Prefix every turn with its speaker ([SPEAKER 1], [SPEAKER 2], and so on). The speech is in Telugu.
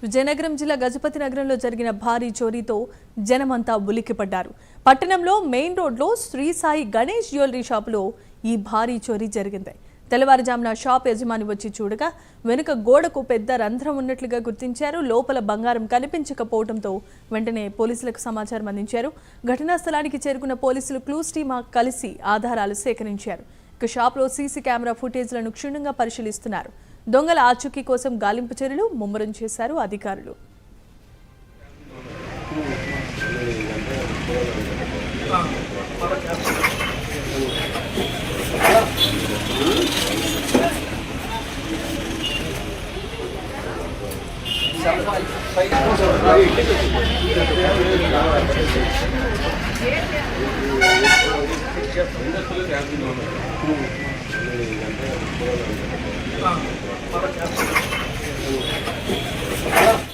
[SPEAKER 1] విజయనగరం జిల్లా గజపతి నగరంలో జరిగిన భారీ చోరీతో జనమంతా ఉలిక్కిపడ్డారు. పట్టణంలో మెయిన్ రోడ్లో శ్రీ సాయి గణేష్ జ్యువెలరీ షాపులో ఈ భారీ చోరీ జరిగింది. తెల్లవారుజామున షాప్ యజమాని వచ్చి చూడగా వెనుక గోడకు పెద్ద రంధ్రం ఉన్నట్లుగా గుర్తించారు. లోపల బంగారం కనిపించకపోవడంతో వెంటనే పోలీసులకు సమాచారం అందించారు. ఘటనా స్థలానికి చేరుకున్న పోలీసులు క్లూస్ టీమ్ కలిసి ఆధారాలు సేకరించారు. ఇక షాప్లో సీసీ కెమెరా ఫుటేజ్లను క్షుణ్ణంగా పరిశీలిస్తున్నారు. దొంగల ఆచూకీ కోసం గాలింపు చర్యలు ముమ్మరం చేశారు అధికారులు.
[SPEAKER 2] Para